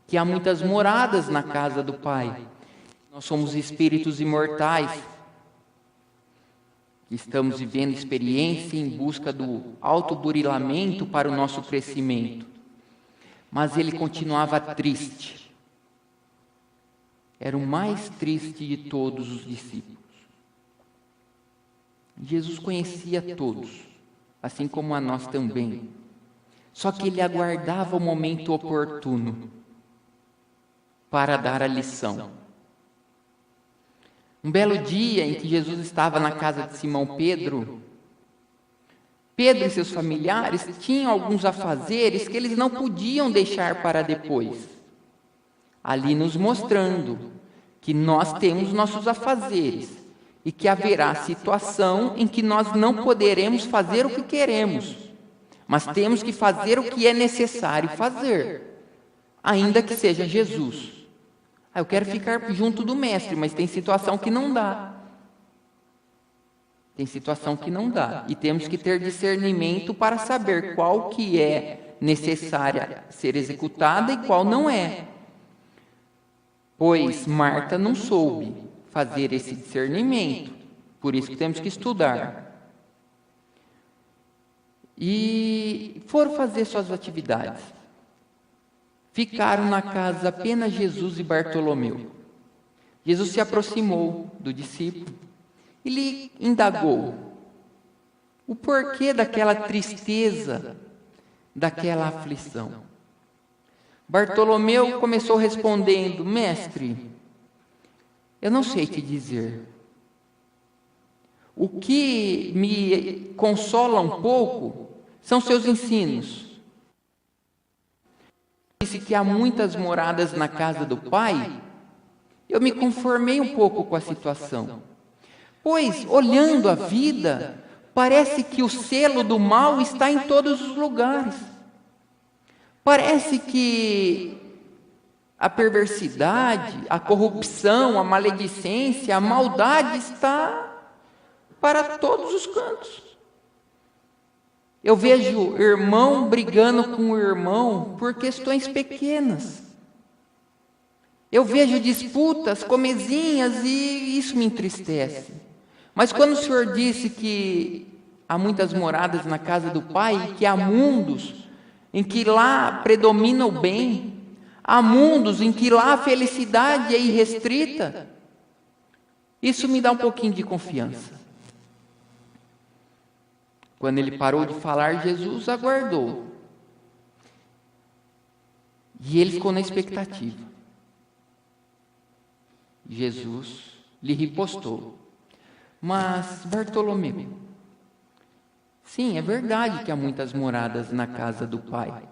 que há muitas moradas na casa do Pai. Nós somos espíritos imortais, que estamos vivendo experiência em busca do autoburilamento para o nosso crescimento. Mas ele continuava triste. Era o mais triste de todos os discípulos. Jesus conhecia todos, assim como a nós também. Só que ele aguardava o momento oportuno para dar a lição. Um belo dia em que Jesus estava na casa de Simão Pedro, Pedro e seus familiares tinham alguns afazeres que eles não podiam deixar para depois. Ali nos mostrando que nós temos nossos afazeres e que haverá situação em que nós não poderemos fazer o que queremos, mas temos que fazer o que é necessário fazer, ainda que seja Jesus. Eu quero ficar junto do mestre, mas tem situação que não dá. Tem situação que não dá. E temos que ter discernimento para saber qual que é necessária ser executada e qual não é. Pois Marta não soube fazer esse discernimento. Por isso que temos que estudar. E foram fazer suas atividades. Ficaram na casa apenas Jesus e Bartolomeu. Jesus se aproximou do discípulo e lhe indagou o porquê daquela tristeza, daquela aflição. Bartolomeu começou respondendo: Mestre, eu não sei te dizer. O que me consola um pouco são seus ensinos. Disse que há muitas moradas na casa do Pai. Eu me conformei um pouco com a situação. Pois, olhando a vida, parece que o selo do mal está em todos os lugares. Parece que a perversidade, a corrupção, a maledicência, a maldade está para todos os cantos. Eu vejo irmão brigando com o irmão por questões pequenas. Eu vejo disputas comezinhas e isso me entristece. Mas quando o Senhor disse que há muitas moradas na casa do Pai, que há mundos em que lá predomina o bem, há mundos em que lá a felicidade é irrestrita, isso me dá um pouquinho de confiança. Quando ele parou de falar, Jesus aguardou. E ele ficou na expectativa. Jesus lhe ripostou: Mas, Bartolomeu, sim, é verdade que há muitas moradas na casa do Pai,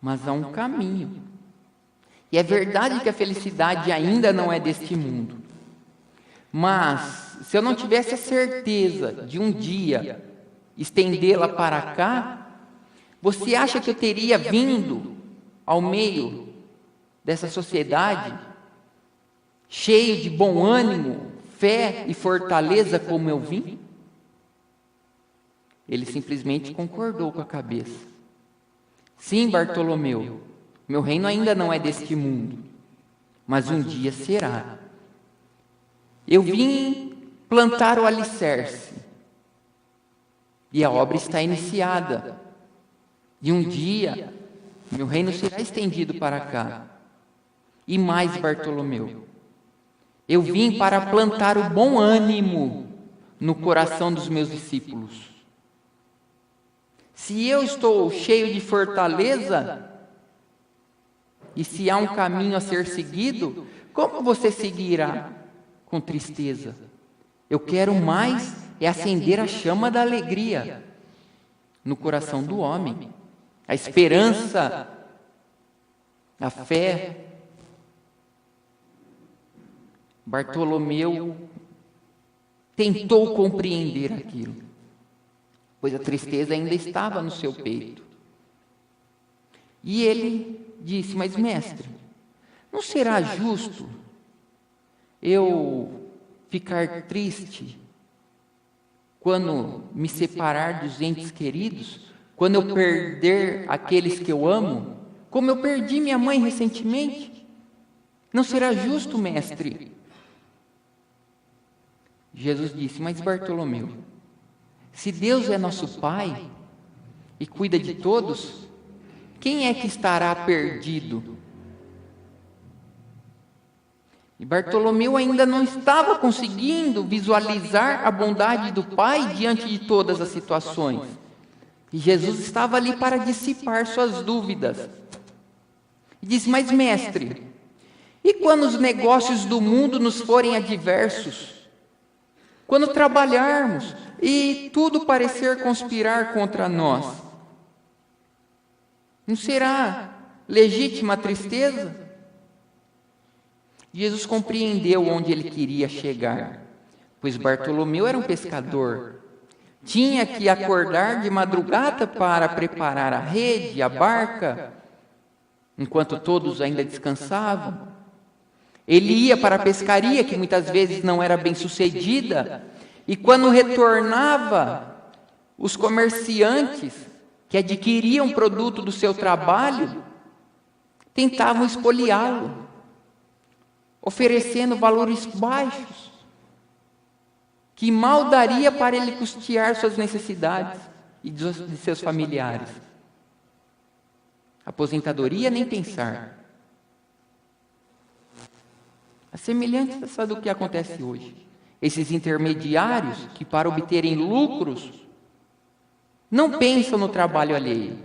mas há um caminho. E é verdade que a felicidade ainda não é deste mundo. Mas, se eu não tivesse a certeza de um dia estendê-la para cá, você acha que eu teria vindo ao meio dessa sociedade, cheio de bom ânimo, fé e fortaleza como eu vim? Ele simplesmente concordou com a cabeça. Sim, Bartolomeu, meu reino ainda não é deste mundo, mas um dia será. Eu vim plantar o alicerce. E a obra está iniciada. E um dia, meu reino será estendido para cá. E mais, Bartolomeu, eu vim para plantar o bom ânimo no coração dos meus discípulos. Se eu estou cheio de fortaleza, e se há um caminho a ser seguido, como você seguirá com tristeza? Eu quero mais é acender a chama da alegria no coração do homem, a esperança, a fé. Bartolomeu tentou compreender aquilo, pois a tristeza ainda estava no seu peito. E ele disse: mas mestre, não será justo eu ficar triste quando me separar dos entes queridos, quando eu perder aqueles que eu amo, como eu perdi minha mãe recentemente? Não será justo, mestre? Jesus disse: mas Bartolomeu, se Deus é nosso Pai e cuida de todos, quem é que estará perdido? E Bartolomeu ainda não estava conseguindo visualizar a bondade do Pai diante de todas as situações. E Jesus estava ali para dissipar suas dúvidas. E disse: mas mestre, e quando os negócios do mundo nos forem adversos? Quando trabalharmos e tudo parecer conspirar contra nós, não será legítima a tristeza? Jesus compreendeu onde ele queria chegar, pois Bartolomeu era um pescador. Tinha que acordar de madrugada para preparar a rede, a barca, enquanto todos ainda descansavam. Ele ia para a pescaria, que muitas vezes não era bem sucedida, e quando retornava, os comerciantes que adquiriam produto do seu trabalho tentavam espoliá-lo, oferecendo valores baixos, que mal daria para ele custear suas necessidades e de seus familiares. Aposentadoria, nem pensar. A semelhança do que acontece hoje. Esses intermediários que, para obterem lucros, não pensam no trabalho alheio.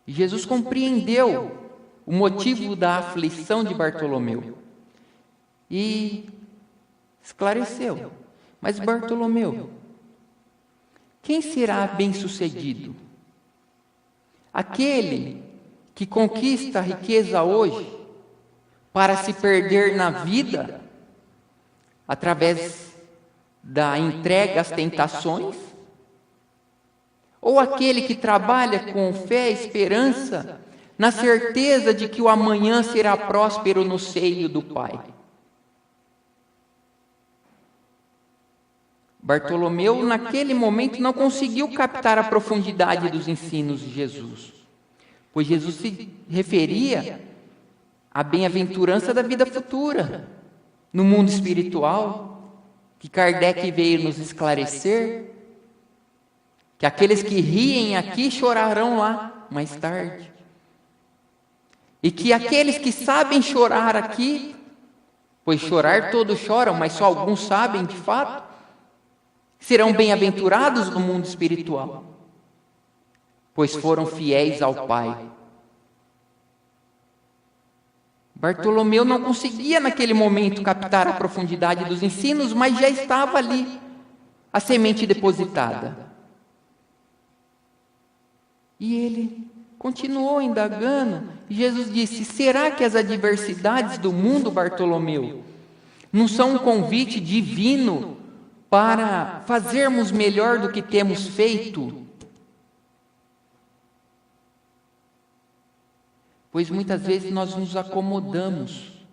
E Jesus compreendeu o motivo da aflição de Bartolomeu e esclareceu: mas Bartolomeu, quem será bem-sucedido? Aquele que conquista a riqueza hoje para se perder na vida através da entrega às tentações? Ou aquele que trabalha com fé e esperança, na certeza de que o amanhã será próspero no seio do Pai? Bartolomeu, naquele momento, não conseguiu captar a profundidade dos ensinos de Jesus, pois Jesus se referia à bem-aventurança da vida futura, no mundo espiritual, que Kardec veio nos esclarecer, que aqueles que riem aqui chorarão lá mais tarde. E que aqueles que sabem chorar aqui, pois chorar todos choram, mas só alguns sabem de fato, serão bem-aventurados no mundo espiritual, pois foram fiéis ao Pai. Bartolomeu não conseguia naquele momento captar a profundidade dos ensinos, mas já estava ali a semente depositada. E ele continuou indagando. E Jesus disse: será que as adversidades do mundo, Bartolomeu, não são um convite divino para fazermos melhor do que temos feito? Pois muitas vezes nós nos acomodamos.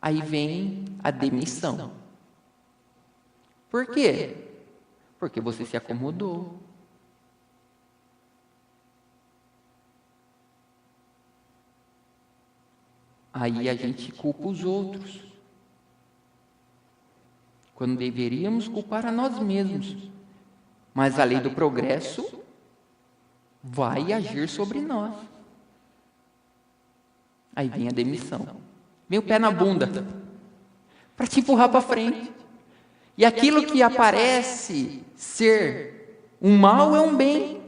Aí vem a demissão. Por quê? Porque você se acomodou. aí a gente culpa os outros, quando deveríamos culpar a nós mesmos. Mas a lei do progresso vai agir sobre nós. Aí vem a demissão, vem o pé na bunda, para te empurrar para frente. E aquilo que aparece ser um mal é um bem.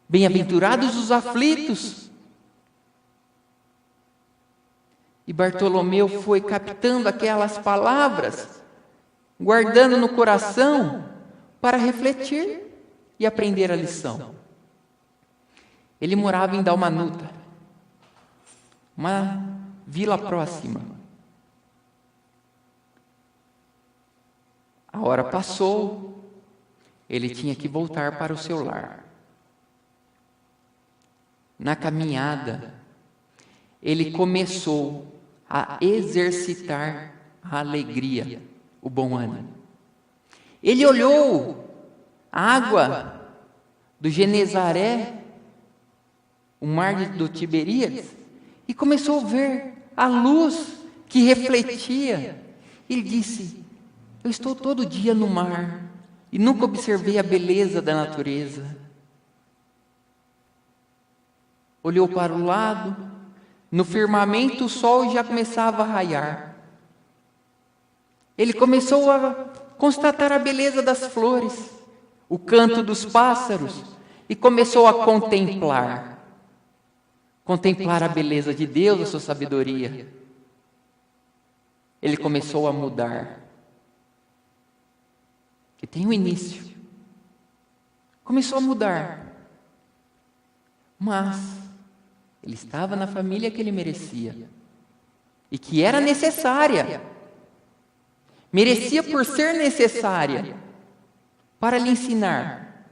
Bem-aventurados os aflitos. E Bartolomeu foi captando aquelas palavras, guardando no coração, para refletir e aprender a lição. Ele morava em Dalmanuta, uma vila próxima. A hora passou, ele tinha que voltar para o seu lar. Na caminhada, ele começou a exercitar a alegria, o bom ânimo. Ele olhou a água do Genezaré, o mar do Tiberíades, e começou a ver a luz que refletia. Ele disse: eu estou todo dia no mar e nunca observei a beleza da natureza. Olhou para o lado, no firmamento o sol já começava a raiar. Ele começou a constatar a beleza das flores, o canto dos pássaros, e começou a contemplar a beleza de Deus, a sua sabedoria. Ele começou a mudar, que tem um início. Começou a mudar, mas ele estava na família que ele merecia e que era necessária. Merecia por ser necessária para lhe ensinar.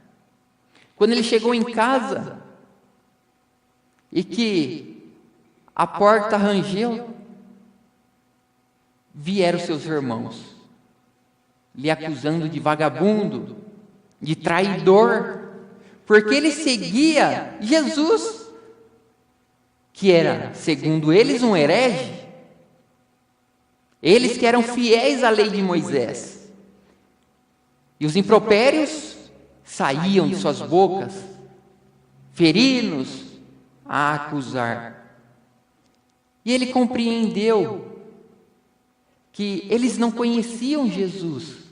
Quando ele chegou em casa e que a porta rangeu, vieram seus irmãos lhe acusando de vagabundo, de traidor, porque ele seguia Jesus, que era, segundo eles, um herege. Eles que eram fiéis à lei de Moisés. E os impropérios saíam de suas bocas, ferindo-os a acusar. E ele compreendeu que eles não conheciam Jesus,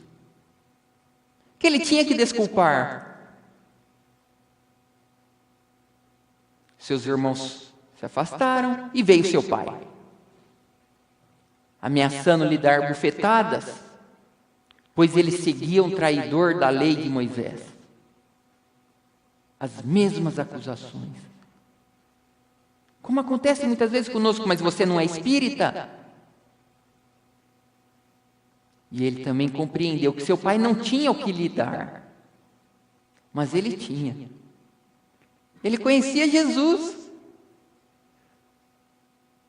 que ele tinha que desculpar. Seus irmãos se afastaram e veio seu pai, ameaçando lhe dar bufetadas, pois ele seguia um traidor da lei de Moisés. As mesmas acusações. Como acontece muitas vezes conosco: mas você não é espírita? E ele também compreendeu que seu pai não tinha o que lhe dar, mas ele tinha. Ele conhecia Jesus.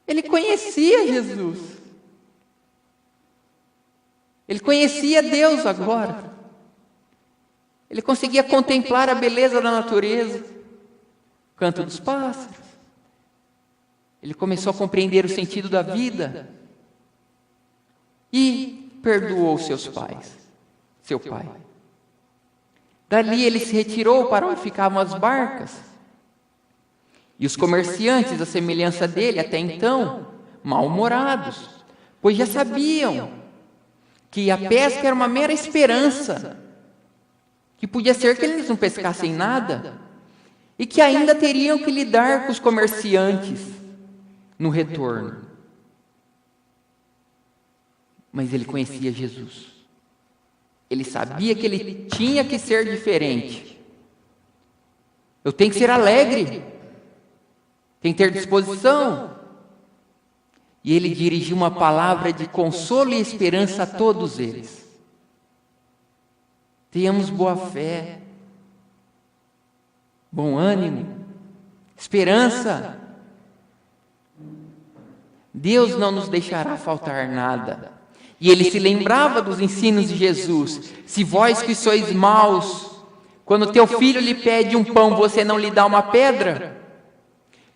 Ele conhecia Jesus. Ele conhecia Deus agora. Ele conseguia contemplar a beleza da natureza, o canto dos pássaros. Ele começou a compreender o sentido da vida e perdoou seus pais, seu pai. Dali ele se retirou para onde ficavam as barcas. E os comerciantes, à semelhança dele, até então, mal-humorados, pois já sabiam que a pesca era uma mera esperança, que podia ser que eles não pescassem nada, e que ainda teriam que lidar com os comerciantes no retorno. Mas ele conhecia Jesus. Ele sabia que ele tinha que ser diferente. Eu tenho que ser alegre, tenho que ter disposição. E ele dirigiu uma palavra de consolo e esperança a todos eles. Tenhamos boa fé, bom ânimo, esperança. Deus não nos deixará faltar nada. E ele se lembrava dos ensinos de Jesus. Se vós que sois maus, quando teu filho lhe pede um pão, você não lhe dá uma pedra?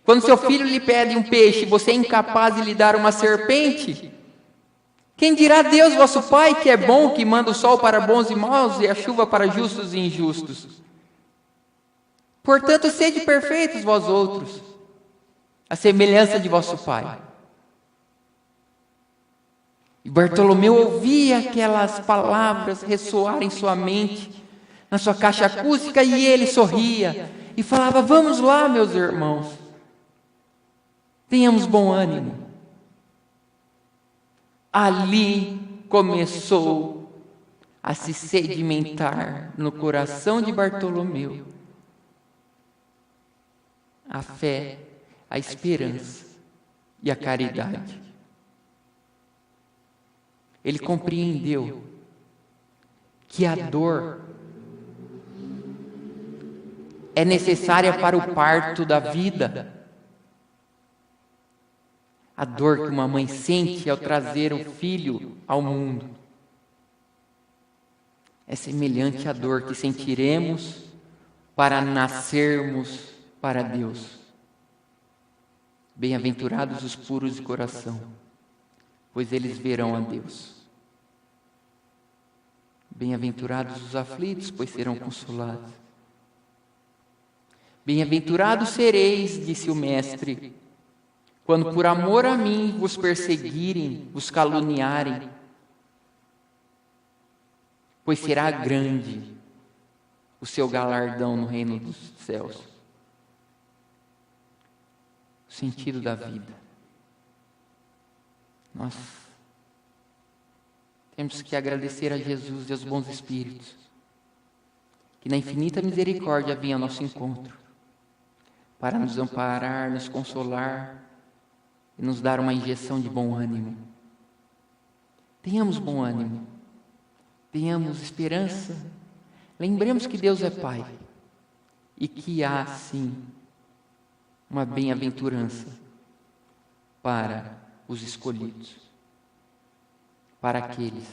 Quando seu filho lhe pede um peixe, você é incapaz de lhe dar uma serpente? Quem dirá Deus, vosso Pai, que é bom, que manda o sol para bons e maus e a chuva para justos e injustos? Portanto, sede perfeitos vós outros, a semelhança de vosso Pai. E Bartolomeu ouvia aquelas palavras ressoar em sua mente, na sua caixa acústica, e ele sorria e falava: vamos lá, meus irmãos, tenhamos bom ânimo. Ali começou a se sedimentar no coração de Bartolomeu a fé, a esperança e a caridade. Ele compreendeu que a dor é necessária para o parto da vida. A dor que uma mãe sente ao trazer o filho ao mundo é semelhante à dor que sentiremos para nascermos para Deus. Bem-aventurados os puros de coração, pois eles verão a Deus. Bem-aventurados os aflitos, pois serão consolados. Bem-aventurados sereis, disse o Mestre, quando por amor a mim vos perseguirem, vos caluniarem, pois será grande o seu galardão no reino dos céus. O sentido da vida. Nós temos que agradecer a Jesus e aos bons espíritos, que na infinita misericórdia vinham ao nosso encontro, para nos amparar, nos consolar e nos dar uma injeção de bom ânimo. Tenhamos bom ânimo, tenhamos esperança, lembremos que Deus é Pai e que há, sim, uma bem-aventurança para os escolhidos, para aqueles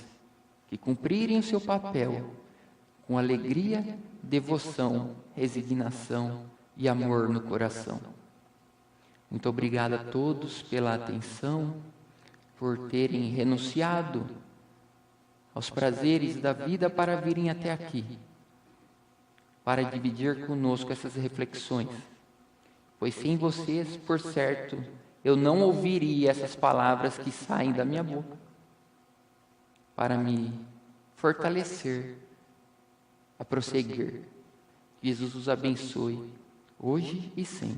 que cumprirem o seu papel com alegria, devoção, resignação e amor no coração. Muito obrigado a todos pela atenção, por terem renunciado aos prazeres da vida para virem até aqui, para dividir conosco essas reflexões. Pois sem vocês, por certo, eu não ouviria essas palavras que saem da minha boca, para me fortalecer a prosseguir. Jesus os abençoe, hoje e sempre.